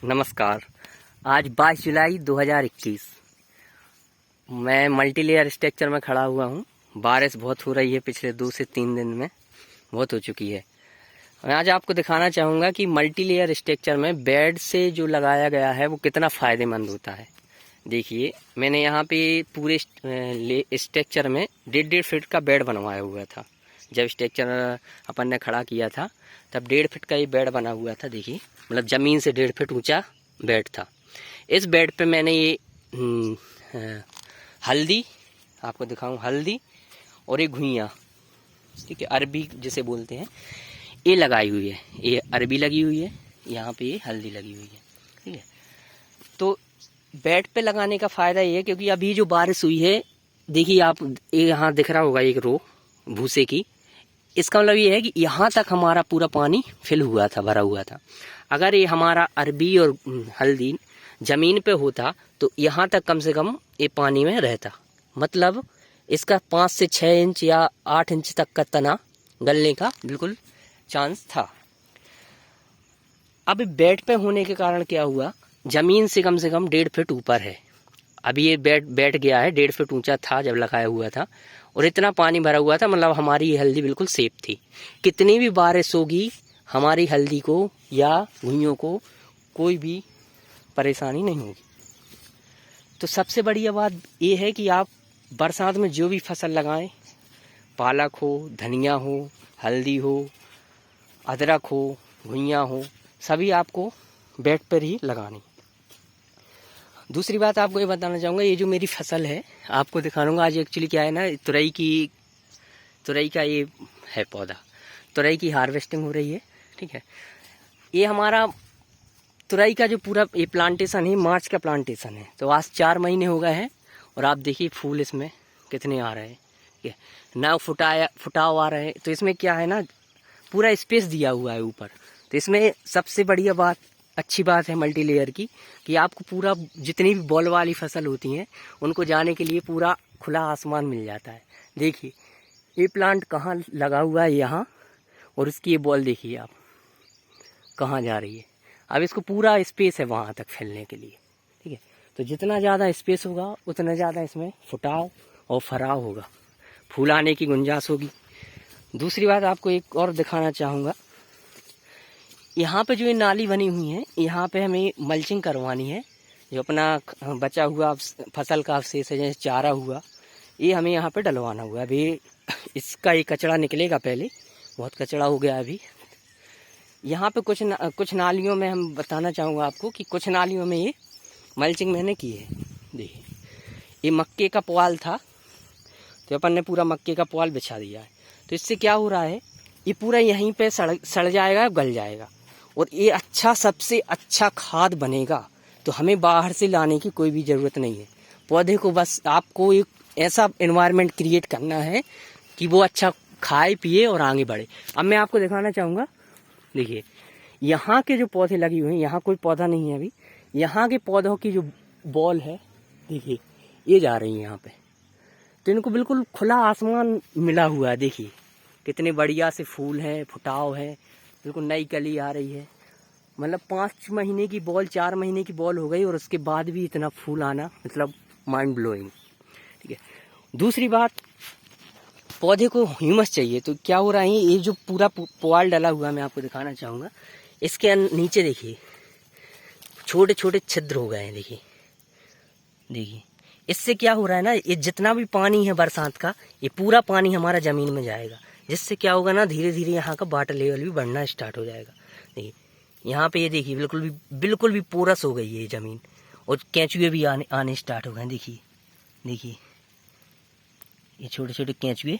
नमस्कार। आज 22 जुलाई 2021 मैं मल्टीलेयर स्ट्रक्चर में खड़ा हुआ हूँ। बारिश बहुत हो रही है, पिछले 2 से 3 दिन में बहुत हो चुकी है। मैं आज आपको दिखाना चाहूँगा कि मल्टीलेयर स्ट्रक्चर में बेड से जो लगाया गया है वो कितना फ़ायदेमंद होता है। देखिए, मैंने यहाँ पे पूरे स्ट्रक्चर में 1.5 फीट का बेड बनवाया हुआ था। जब स्ट्रक्चर अपन ने खड़ा किया था तब 1.5 फीट का ये बेड बना हुआ था। देखिए, मतलब ज़मीन से 1.5 फीट ऊंचा बेड था। इस बेड पे मैंने ये हल्दी, आपको दिखाऊं, हल्दी और ये घुइयाँ, ठीक है, अरबी जिसे बोलते हैं, ये लगाई हुई है। ये अरबी लगी हुई है, यहाँ पे ये हल्दी लगी हुई है, ठीक है। तो बेड पे लगाने का फ़ायदा ये है क्योंकि अभी जो बारिश हुई है, देखिए आप, ये यहाँ दिख रहा होगा एक रो भूसे की। इसका मतलब ये है कि यहाँ तक हमारा पूरा पानी फिल हुआ था, भरा हुआ था। अगर ये हमारा अरबी और हल्दी ज़मीन पे होता तो यहाँ तक कम से कम ये पानी में रहता। मतलब इसका 5 से 6 इंच या 8 इंच तक का तना गलने का बिल्कुल चांस था। अब बेड पे होने के कारण क्या हुआ, ज़मीन से कम 1.5 फीट ऊपर है। अभी ये बेड बैठ गया है, 1.5 फीट ऊंचा था जब लगाया हुआ था, और इतना पानी भरा हुआ था, मतलब हमारी ये हल्दी बिल्कुल सेफ थी। कितनी भी बारिश होगी, हमारी हल्दी को या घुइयों को कोई भी परेशानी नहीं होगी। तो सबसे बढ़िया बात ये है कि आप बरसात में जो भी फसल लगाएं, पालक हो, धनिया हो, हल्दी हो, अदरक हो, घुइयाँ हो, सभी आपको बेड पर ही लगानी। दूसरी बात आपको ये बताना चाहूँगा, ये जो मेरी फसल है आपको दिखाऊंगा आज। एक्चुअली क्या है ना, तुरई का ये है पौधा, तुरई की हार्वेस्टिंग हो रही है, ठीक है। ये हमारा तुरई का जो पूरा ये प्लांटेशन है, मार्च का प्लांटेशन है। तो आज 4 महीने हो गए हैं और आप देखिए फूल इसमें कितने आ रहे हैं, ठीक है ना, फुटाव आ रहे हैं। तो इसमें क्या है ना, पूरा स्पेस दिया हुआ है ऊपर। तो इसमें सबसे बढ़िया बात, अच्छी बात है मल्टी लेयर की, कि आपको पूरा जितनी भी बॉल वाली फसल होती हैं उनको जाने के लिए पूरा खुला आसमान मिल जाता है। देखिए ये प्लांट कहाँ लगा हुआ है, यहाँ, और इसकी ये बॉल देखिए आप कहाँ जा रही है। अब इसको पूरा स्पेस है वहाँ तक फैलने के लिए, ठीक है। तो जितना ज़्यादा स्पेस होगा उतना ज़्यादा इसमें फुटाव और फराव होगा, फूल आने की गुंजाइश होगी। दूसरी बात आपको एक और दिखाना चाहूँगा, यहाँ पे जो ये नाली बनी हुई है, यहाँ पे हमें मल्चिंग करवानी है। जो अपना बचा हुआ फसल का अवशेष है, जैसे चारा हुआ, ये हमें यहाँ पे डलवाना हुआ। अभी इसका ये कचरा निकलेगा, पहले बहुत कचरा हो गया। अभी यहाँ पे कुछ नालियों में, हम बताना चाहूँगा आपको कि कुछ नालियों में ये मल्चिंग मैंने की है। देखिए, ये मक्के का पुआल था, तो अपन ने पूरा मक्के का पुआल बिछा दिया है। तो इससे क्या हो रहा है, ये पूरा यहीं पे सड़ जाएगा, गल जाएगा, और ये अच्छा, सबसे अच्छा खाद बनेगा। तो हमें बाहर से लाने की कोई भी ज़रूरत नहीं है। पौधे को बस आपको एक ऐसा एनवायरनमेंट क्रिएट करना है कि वो अच्छा खाए पिए और आगे बढ़े। अब मैं आपको दिखाना चाहूँगा, देखिए यहाँ के जो पौधे लगे हुए हैं, यहाँ कोई पौधा नहीं है अभी, यहाँ के पौधों की जो बॉल है, देखिए ये जा रही है यहाँ पे। तो इनको बिल्कुल खुला आसमान मिला हुआ है। देखिए कितने बढ़िया से फूल हैं, फुटाव है, बिल्कुल नई कली आ रही है। मतलब 5 महीने की बॉल, 4 महीने की बॉल हो गई, और उसके बाद भी इतना फूल आना, मतलब माइंड ब्लोइंग, ठीक है। दूसरी बात, पौधे को ह्यूमस चाहिए। तो क्या हो रहा है, ये जो पूरा पुआल डला हुआ है, मैं आपको दिखाना चाहूँगा, इसके नीचे देखिए छोटे छोटे छिद्र हो गए हैं। देखिए इससे क्या हो रहा है ना, ये जितना भी पानी है बरसात का, ये पूरा पानी हमारा ज़मीन में जाएगा, जिससे क्या होगा ना, धीरे धीरे यहाँ का वाटर लेवल भी बढ़ना स्टार्ट हो जाएगा। देखिए यहाँ पे ये देखिए बिल्कुल भी पोरस हो गई है ये ज़मीन, और केंचुए भी आने स्टार्ट हो गए। देखिए ये छोटे छोटे केंचुए।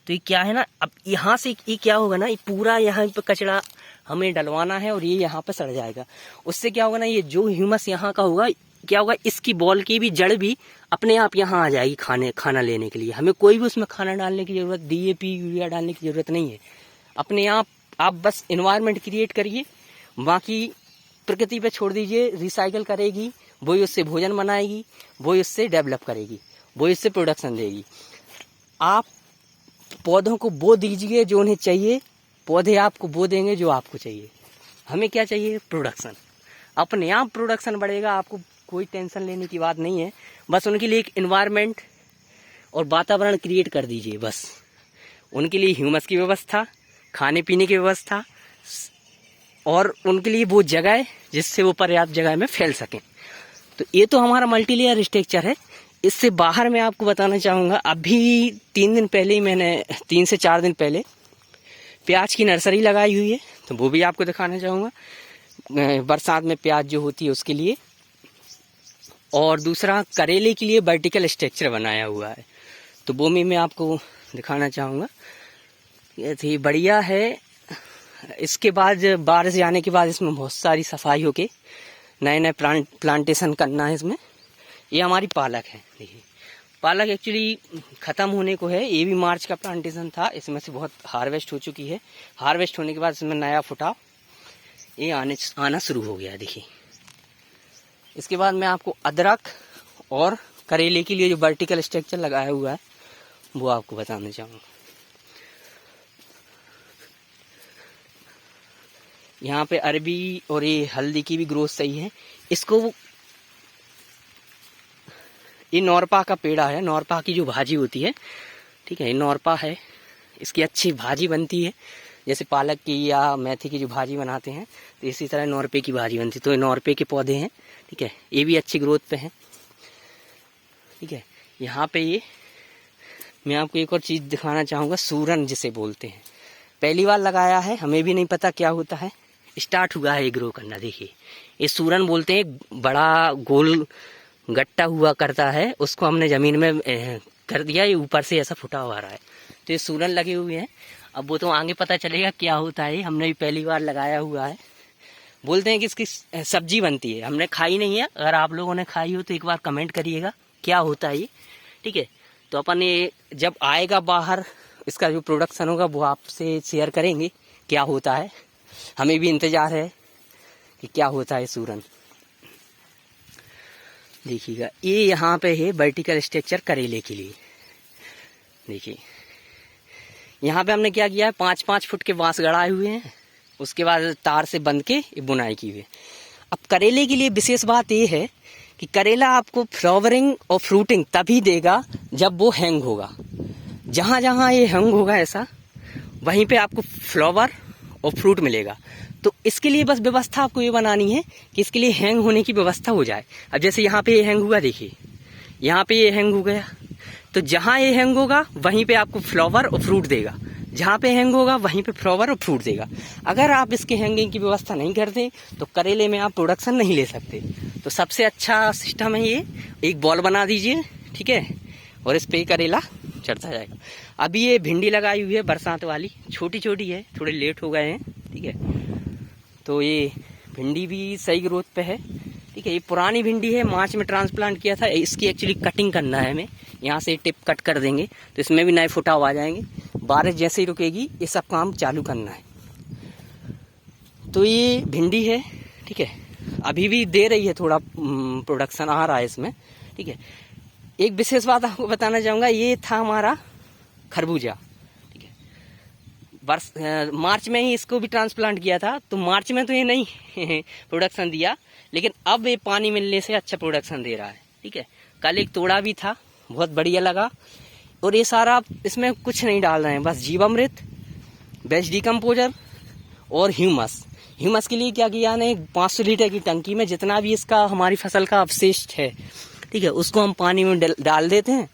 तो ये क्या है ना, अब यहाँ से ये क्या होगा ना, ये पूरा यहाँ पे कचरा हमें डलवाना है, और ये यहाँ पे सड़ जाएगा। उससे क्या होगा ना, ये जो ह्यूमस यहाँ का होगा, क्या होगा, इसकी बॉल की भी जड़ भी अपने आप यहाँ आ जाएगी खाना लेने के लिए। हमें कोई भी उसमें खाना डालने की ज़रूरत, DAP यूरिया डालने की ज़रूरत नहीं है। अपने आप बस इन्वायरमेंट क्रिएट करिए, बाकी प्रकृति पे छोड़ दीजिए, रिसाइकल करेगी, वही उससे भोजन बनाएगी, वही उससे डेवलप करेगी, वही उससे प्रोडक्शन देगी। आप पौधों को बो दीजिए जो उन्हें चाहिए, पौधे आपको बो देंगे जो आपको चाहिए। हमें क्या चाहिए, प्रोडक्शन। अपने आप प्रोडक्शन बढ़ेगा, आपको कोई टेंशन लेने की बात नहीं है। बस उनके लिए एक एनवायरनमेंट और वातावरण क्रिएट कर दीजिए। बस उनके लिए ह्यूमस की व्यवस्था, खाने पीने की व्यवस्था, और उनके लिए वो जगह जिससे वो पर्याप्त जगह में फैल सकें। तो ये तो हमारा मल्टी लेयर स्ट्रक्चर है। इससे बाहर मैं आपको बताना चाहूँगा, अभी 3 दिन पहले ही मैंने 3 से 4 दिन पहले प्याज की नर्सरी लगाई हुई है, तो वो भी आपको दिखाना चाहूँगा। बरसात में प्याज जो होती है उसके लिए, और दूसरा करेले के लिए वर्टिकल स्ट्रक्चर बनाया हुआ है, तो वो भी मैं आपको दिखाना चाहूँगा। ये थी बढ़िया है। इसके बाद बारिश जाने के बाद इसमें बहुत सारी सफाई होके नए नए प्लांटेशन करना है इसमें। ये हमारी पालक है, देखिए पालक एक्चुअली ख़त्म होने को है। ये भी मार्च का प्लांटेशन था, इसमें से बहुत हार्वेस्ट हो चुकी है। हार्वेस्ट होने के बाद इसमें नया फुटाव ये आना शुरू हो गया, देखिए। इसके बाद मैं आपको अदरक और करेले के लिए जो वर्टिकल स्ट्रक्चर लगाया हुआ है वो आपको बताना चाहूँगा। यहाँ पे अरबी और ये हल्दी की भी ग्रोथ सही है। इसको ये नौरपा का पेड़ा है, नौरपा की जो भाजी होती है, ठीक है, ये नौरपा है, इसकी अच्छी भाजी बनती है। जैसे पालक की या मेथी की जो भाजी बनाते हैं, तो इसी तरह नौरपे की भाजी बनती है। तो ये नौरपे के पौधे हैं, ठीक है, ये भी अच्छी ग्रोथ पे हैं, ठीक है। यहाँ पे ये मैं आपको एक और चीज़ दिखाना चाहूँगा, सूरन जिसे बोलते हैं। पहली बार लगाया है, हमें भी नहीं पता क्या होता है, स्टार्ट हुआ है ये ग्रो करना। देखिए ये सूरन बोलते हैं, बड़ा गोल गट्टा हुआ करता है, उसको हमने ज़मीन में कर दिया, ये ऊपर से ऐसा फुटा हुआ रहा है। तो ये सूरन लगे हुए हैं। अब वो तो आगे पता चलेगा क्या होता है, हमने भी पहली बार लगाया हुआ है। बोलते हैं कि इसकी सब्जी बनती है, हमने खाई नहीं है। अगर आप लोगों ने खाई हो तो एक बार कमेंट करिएगा क्या होता है ये, ठीक है। तो अपन ये जब आएगा बाहर, इसका जो प्रोडक्शन होगा वो आपसे शेयर करेंगे क्या होता है। हमें भी इंतज़ार है कि क्या होता है सूरन। देखिएगा ये यहाँ पे है वर्टिकल स्ट्रक्चर करेले के लिए। देखिए यहाँ पे हमने क्या किया है, 5-5 फुट के बांस गड़ाए हुए हैं, उसके बाद तार से बंध के बुनाई की हुई है। अब करेले के लिए विशेष बात ये है कि करेला आपको फ्लावरिंग और फ्रूटिंग तभी देगा जब वो हैंग होगा। जहाँ जहाँ ये हैंग होगा ऐसा, वहीं पे आपको फ्लावर और फ्रूट मिलेगा। तो इसके लिए बस व्यवस्था आपको ये बनानी है कि इसके लिए हैंग होने की व्यवस्था हो जाए। अब जैसे यहाँ पे ये हैंग हुआ, देखिए यहाँ पे ये हैंग हो गया, तो जहाँ ये हैंग होगा वहीं पे आपको फ्लावर और फ्रूट देगा, जहाँ पे हैंग होगा वहीं पे फ्लावर और फ्रूट देगा। अगर आप इसके हैंगिंग की व्यवस्था नहीं करते तो करेले में आप प्रोडक्शन नहीं ले सकते। तो सबसे अच्छा सिस्टम है ये, एक बॉल बना दीजिए, ठीक है, और इस पे करेला चढ़ता जाएगा। अभी ये भिंडी लगाई हुई है बरसात वाली, छोटी छोटी है, थोड़े लेट हो गए हैं, ठीक है। तो ये भिंडी भी सही ग्रोथ पे है, ठीक है। ये पुरानी भिंडी है, मार्च में ट्रांसप्लांट किया था। इसकी एक्चुअली कटिंग करना है हमें, यहाँ से टिप कट कर देंगे तो इसमें भी नए फुटाव आ जाएंगे। बारिश जैसे ही रुकेगी ये सब काम चालू करना है। तो ये भिंडी है, ठीक है, अभी भी दे रही है, थोड़ा प्रोडक्शन आ रहा है इसमें, ठीक है। एक विशेष बात आपको बताना चाहूँगा, ये था हमारा खरबूजा, ठीक है। मार्च में ही इसको भी ट्रांसप्लांट किया था, तो मार्च में तो ये नहीं प्रोडक्शन दिया, लेकिन अब ये पानी मिलने से अच्छा प्रोडक्शन दे रहा है, ठीक है। कल एक तोड़ा भी था, बहुत बढ़िया लगा। और ये सारा इसमें कुछ नहीं डाल रहे हैं, बस जीवामृत, बेस्ट डिकम्पोजर और ह्यूमस। ह्यूमस के लिए क्या किया ने, 500 लीटर की टंकी में जितना भी इसका हमारी फसल का अवशिष्ट है, ठीक है, उसको हम पानी में डाल देते हैं,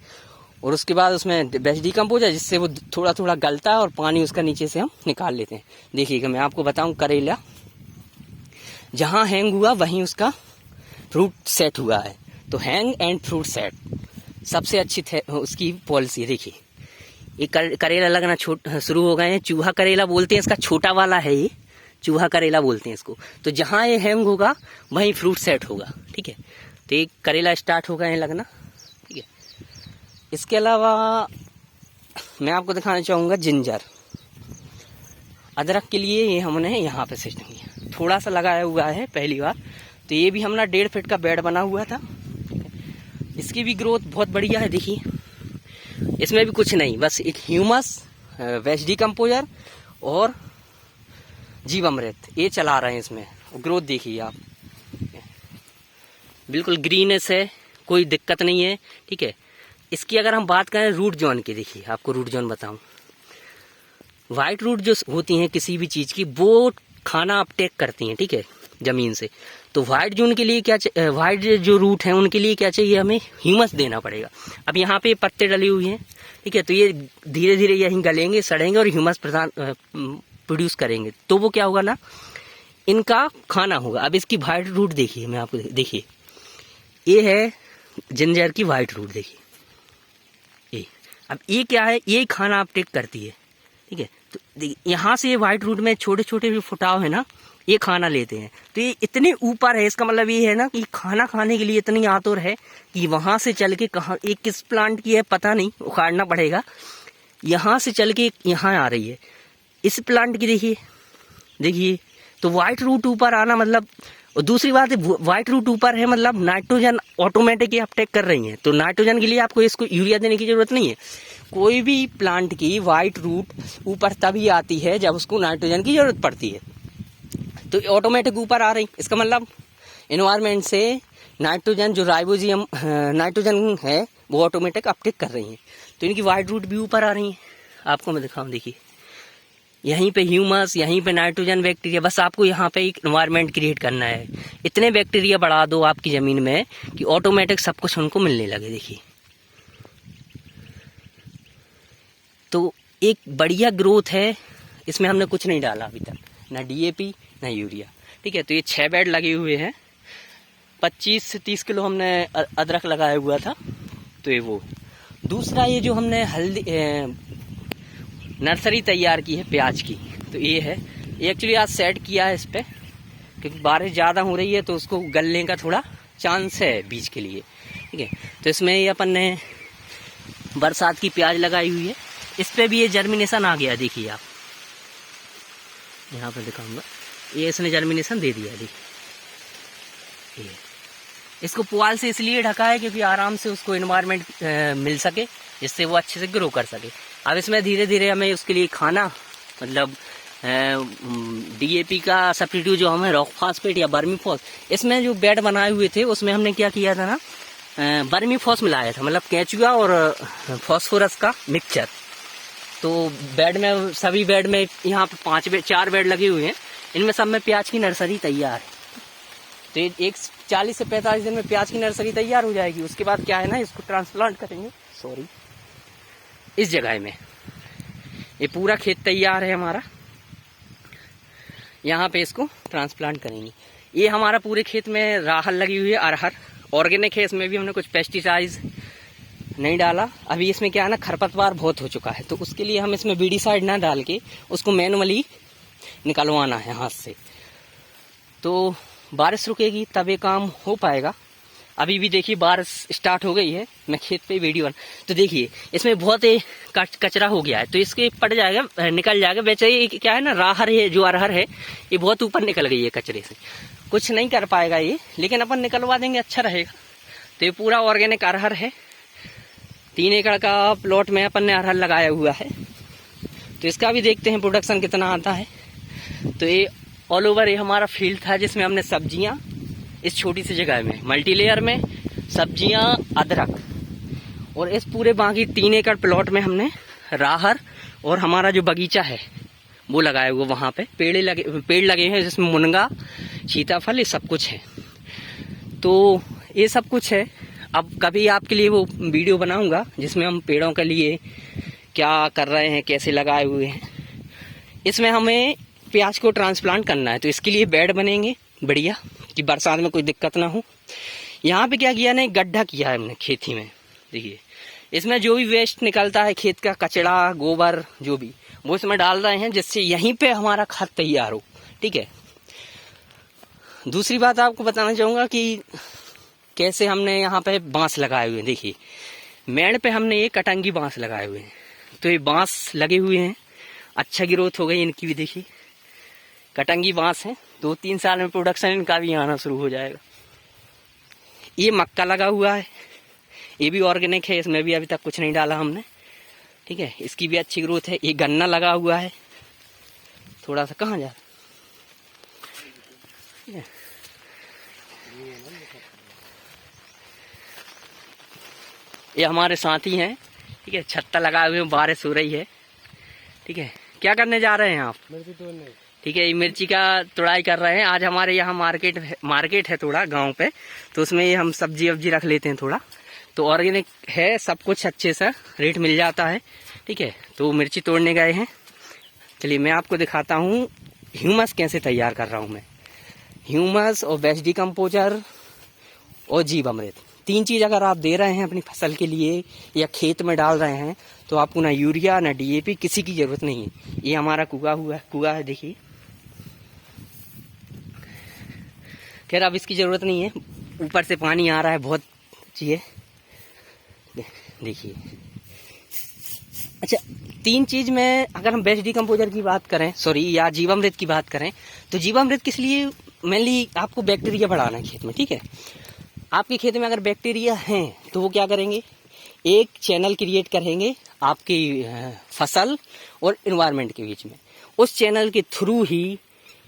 और उसके बाद उसमें बेस्ट डिकम्पोजर, जिससे वो थोड़ा थोड़ा गलता है और पानी उसका नीचे से हम निकाल लेते हैं। देखिएगा मैं आपको बताऊं, करेला जहाँ हैंग हुआ वहीं उसका फ्रूट सेट हुआ है। तो हैंग एंड फ्रूट सेट सबसे अच्छी उसकी पॉलिसी। देखिए ये करेला लगना शुरू हो गए हैं, चूहा करेला बोलते हैं इसका, छोटा वाला है ये, चूहा करेला बोलते हैं इसको। तो जहाँ ये हैंग होगा वहीं फ्रूट सेट होगा, ठीक है। तो ये करेला स्टार्ट हो गए हैं लगना, ठीक है। इसके अलावा मैं आपको दिखाना चाहूँगा जिंजर, अदरक के लिए ये हमने यहाँ पे सिस्टम किया, थोड़ा सा लगाया हुआ है पहली बार। तो ये भी हमारा 1.5 फीट का बेड बना हुआ था, इसकी भी ग्रोथ बहुत बढ़िया है। देखिए इसमें भी कुछ नहीं, बस एक ह्यूमस, वेस्ट डिकम्पोजर और जीवामृत ये चला रहे हैं इसमें। ग्रोथ देखिए आप, बिल्कुल ग्रीनेस है, कोई दिक्कत नहीं है। ठीक है, इसकी अगर हम बात करें रूट जोन की, देखिए आपको रूट जोन बताऊं। वाइट रूट जो होती हैं किसी भी चीज़ की, वो खाना अपटेक करती हैं, ठीक है, ज़मीन से। तो वाइट जोन के लिए क्या, वाइट जो रूट हैं उनके लिए क्या चाहिए, हमें ह्यूमस देना पड़ेगा। अब यहाँ पे पत्ते डली हुई हैं, ठीक है, तो ये धीरे धीरे यहीं गलेंगे, सड़ेंगे और ह्यूमस प्रोड्यूस करेंगे। तो वो क्या होगा ना, इनका खाना होगा। अब इसकी वाइट रूट देखिए, मैं आपको देखिए, ये है जिंजर की वाइट रूट, देखिए ये। अब ये क्या है, ये खाना अपटेक करती है, ठीक है। तो यहाँ से ये वाइट रूट में छोटे छोटे जो फुटाव है ना, ये खाना लेते हैं। तो ये इतने ऊपर है, इसका मतलब ये है ना कि खाना खाने के लिए इतनी आतुर है कि वहां से चल के कहाँ, एक किस प्लांट की है पता नहीं, उखाड़ना पड़ेगा। यहाँ से चल के यहाँ आ रही है, इस प्लांट की देखिए, देखिए। तो वाइट रूट ऊपर आना मतलब, और दूसरी बात है वाइट रूट ऊपर है मतलब नाइट्रोजन ऑटोमेटिक अपटेक कर रही है। तो नाइट्रोजन के लिए आपको इसको यूरिया देने की जरूरत नहीं है। कोई भी प्लांट की वाइट रूट ऊपर तभी आती है जब उसको नाइट्रोजन की जरूरत पड़ती है। तो ऑटोमेटिक ऊपर आ रही, इसका मतलब एनवायरनमेंट से नाइट्रोजन, जो राइबोजियम नाइट्रोजन है, वो ऑटोमेटिक अपटेक कर रही है। तो इनकी वाइट रूट भी ऊपर आ रही है। आपको मैं दिखाऊं, देखिए यहीं पे ह्यूमस, यहीं पे नाइट्रोजन, बैक्टीरिया। बस आपको यहाँ पे एक एनवायरनमेंट क्रिएट करना है। इतने बैक्टीरिया बढ़ा दो आपकी ज़मीन में कि ऑटोमेटिक सब कुछ उनको मिलने लगे। देखिए, तो एक बढ़िया ग्रोथ है। इसमें हमने कुछ नहीं डाला अभी तक, ना डीएपी ना यूरिया, ठीक है। तो ये 6 बेड लगे हुए हैं, 25 से 30 किलो हमने अदरक लगाया हुआ था। तो ये वो दूसरा, ये जो हमने हल्दी नर्सरी तैयार की है प्याज की, तो ये है। ये एक्चुअली आज सेट किया है इस पर, क्योंकि बारिश ज़्यादा हो रही है तो उसको गलने का थोड़ा चांस है बीज के लिए, ठीक है। तो इसमें ये अपन ने बरसात की प्याज लगाई हुई है। इस पर भी ये जर्मिनेशन आ गया, देखिए आप, यहाँ पर दिखाऊंगा। ये इसने जर्मिनेशन दे दिया, देखिए। ये इसको पुआल से इसलिए ढका है क्योंकि आराम से उसको एनवायरनमेंट मिल सके, जिससे वो अच्छे से ग्रो कर सके। अब इसमें धीरे धीरे हमें उसके लिए खाना, मतलब डीएपी का सब्स्टिट्यूट जो हमें रॉक फास्फेट या बर्मीफॉस, इसमें जो बेड बनाए हुए थे उसमें हमने क्या किया था ना, बर्मीफॉस मिलाया था, मतलब केचुआ और फॉस्फोरस का मिक्सचर। तो बेड में, सभी बेड में, यहाँ पे 4 बेड लगे हुए हैं, इनमें सब में प्याज की नर्सरी तैयार है। तो एक 40 से 45 दिन में प्याज की नर्सरी तैयार हो जाएगी। उसके बाद क्या है ना, इसको ट्रांसप्लांट करेंगे, सॉरी, इस जगह में। ये पूरा खेत तैयार है हमारा, यहाँ पे इसको ट्रांसप्लांट करेंगे। ये हमारा पूरे खेत में राहल लगी हुई है, अरहर ऑर्गेनिक है। इसमें भी हमने कुछ पेस्टिसाइड्स नहीं डाला। अभी इसमें क्या है ना, खरपतवार बहुत हो चुका है, तो उसके लिए हम इसमें बीडीसाइड ना डाल के उसको मैनुअली निकलवाना है हाथ से। तो बारिश रुकेगी तब ये काम हो पाएगा। अभी भी देखिए बारिश स्टार्ट हो गई है, मैं खेत पे वीडियो बना, तो देखिए इसमें बहुत कचरा हो गया है, तो इसके पड़ जाएगा, निकल जाएगा। वैसे ये क्या है ना, राहर है, जो अरहर है, ये बहुत ऊपर निकल गई है कचरे से, कुछ नहीं कर पाएगा ये, लेकिन अपन निकलवा देंगे, अच्छा रहेगा। तो ये पूरा ऑर्गेनिक अरहर है। 3 एकड़ का प्लॉट में अपन ने अरहर लगाया हुआ है। तो इसका भी देखते हैं प्रोडक्शन कितना आता है। तो ये ऑल ओवर ये हमारा फील्ड था, जिसमें हमने सब्जियां, इस छोटी सी जगह में मल्टी लेयर में सब्जियां, अदरक, और इस पूरे बाकी 3 एकड़ प्लॉट में हमने राहर और हमारा जो बगीचा है वो लगाया हुआ। वहाँ पे पेड़ लगे हैं, जिसमें मुनगा, सीताफल, ये सब कुछ है। तो ये सब कुछ है। अब कभी आपके लिए वो वीडियो बनाऊंगा जिसमें हम पेड़ों के लिए क्या कर रहे हैं, कैसे लगाए हुए हैं। इसमें हमें प्याज को ट्रांसप्लांट करना है, तो इसके लिए बेड बनेंगे बढ़िया, कि बरसात में कोई दिक्कत ना हो। यहाँ पे क्या किया ना, गड्ढा किया है हमने खेती में। देखिए इसमें जो भी वेस्ट निकलता है, खेत का कचरा, गोबर, जो भी, वो इसमें डाल रहे हैं, जिससे यहीं पे हमारा खाद तैयार हो, ठीक है। दूसरी बात आपको बताना चाहूँगा कि कैसे हमने यहाँ पे बांस लगाए हुए हैं। देखिए मेड़ पे हमने ये कटंगी बांस लगाए हुए हैं। तो ये बांस लगे हुए हैं, अच्छा ग्रोथ हो गई इनकी भी। देखिए कटंगी बांस है, 2-3 साल में प्रोडक्शन इनका भी आना शुरू हो जाएगा। ये मक्का लगा हुआ है, ये भी ऑर्गेनिक है, इसमें भी अभी तक कुछ नहीं डाला हमने, ठीक है। इसकी भी अच्छी ग्रोथ है। ये गन्ना लगा हुआ है, थोड़ा सा कहाँ जा ये हमारे साथी हैं, ठीक है, छत्ता लगाए हुए, बारिश हो रही है, ठीक है। क्या करने जा रहे हैं आप? मिर्ची तोड़ने। ठीक है, ये मिर्ची का तुड़ाई कर रहे हैं। आज हमारे यहाँ मार्केट है थोड़ा गांव पे, तो उसमें ये हम सब्जी वब्जी रख लेते हैं थोड़ा, तो ऑर्गेनिक है सब कुछ, अच्छे से रेट मिल जाता है, ठीक है। तो मिर्ची तोड़ने गए हैं। चलिए मैं आपको दिखाता हूँ ह्यूमस कैसे तैयार कर रहा हूँ मैं। ह्यूमस और बेस्ट डिकम्पोजर और जीवामृत, 3 चीज़ अगर आप दे रहे हैं अपनी फसल के लिए या खेत में डाल रहे हैं तो आपको ना यूरिया ना डीएपी किसी की ज़रूरत नहीं है। ये हमारा कुआ है देखिए। खैर अब इसकी ज़रूरत नहीं है, ऊपर से पानी आ रहा है बहुत, चाहिए देखिए। अच्छा, 3 चीज़ में अगर हम बेस्ट डिकम्पोजर की बात करें, या जीवामृत की बात करें, तो जीवामृत किस लिए? मेनली आपको बैक्टीरिया बढ़ाना है खेत में, ठीक है। आपके खेत में अगर बैक्टीरिया हैं तो वो क्या करेंगे, एक चैनल क्रिएट करेंगे आपकी फसल और इन्वायरमेंट के बीच में। उस चैनल के थ्रू ही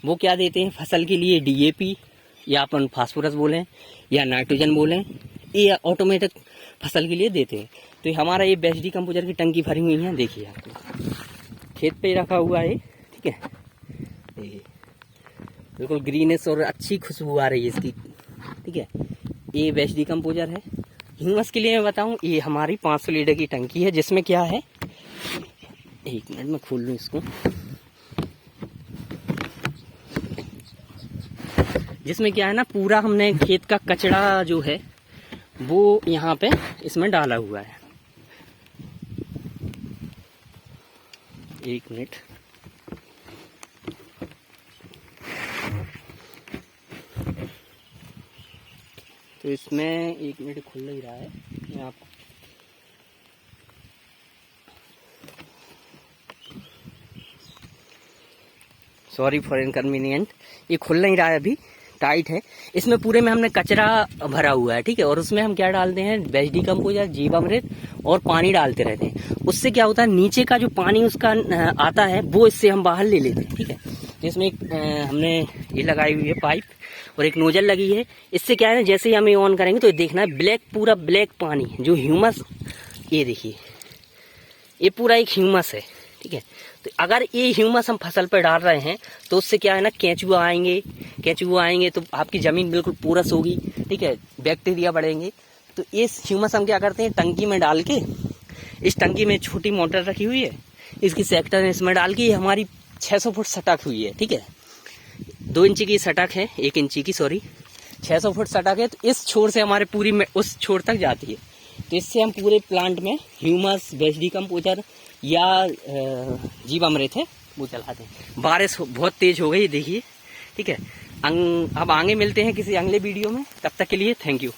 वो क्या देते हैं फसल के लिए, डीएपी या अपन फास्फोरस बोलें या नाइट्रोजन बोलें, ये ऑटोमेटिक फसल के लिए देते हैं। तो हमारा ये बेस्ट डिकम्पोजर की टंकी भरी हुई है, देखिए आपको खेत पे रखा हुआ है, ठीक है। बिल्कुल ग्रीनेस और अच्छी खुशबू आ रही है इसकी, ठीक है। ये बेस्ट डिकम्पोजर है। ह्यूमस के लिए मैं बताऊं, ये हमारी 500 लीटर की टंकी है, जिसमें क्या है, 1 मिनट में खोल लूँ इसको, जिसमें क्या है ना, पूरा हमने खेत का कचरा जो है वो यहाँ पे इसमें डाला हुआ है। 1 मिनट, तो इसमें 1 मिनट खुल नहीं रहा है, मैं आपको सॉरी फॉर इनकन्वीनियंट, ये खुल नहीं रहा है अभी, टाइट है। इसमें पूरे में हमने कचरा भरा हुआ है, ठीक है, और उसमें हम क्या डालते हैं, बेस्ट डिकम्पोजर, जीवामृत और पानी डालते रहते हैं। उससे क्या होता है, नीचे का जो पानी उसका आता है वो इससे हम बाहर ले लेते हैं, ठीक है। जिसमें हमने ये लगाई हुई है पाइप और एक नोजल लगी है। इससे क्या है ना, जैसे ही हम ये ऑन करेंगे तो ये देखना है ब्लैक, पूरा ब्लैक पानी जो ह्यूमस, ये देखिए ये पूरा एक ह्यूमस है, ठीक है। तो अगर ये ह्यूमस हम फसल पर डाल रहे हैं तो उससे क्या है ना, केंचुआ आएंगे तो आपकी ज़मीन बिल्कुल पूरस होगी, ठीक है, बैक्टीरिया बढ़ेंगे। तो इस ह्यूमस हम क्या करते हैं, टंकी में डाल के, इस टंकी में छोटी मोटर रखी हुई है, इसकी सेक्टर इसमें डाल के, ये हमारी 600 फुट सटक हुई है, ठीक है। 2 इंची की सटक है, 1 इंची की, 600 फुट सटक है। तो इस छोर से हमारे पूरी में उस छोर तक जाती है। तो इससे हम पूरे प्लांट में ह्यूमस, बेस्ट डिकम्पोजर या जीवामृत है वो चलाते हैं। बारिश बहुत तेज हो गई देखिए, ठीक है। अब आगे मिलते हैं किसी अगले वीडियो में, तब तक के लिए थैंक यू।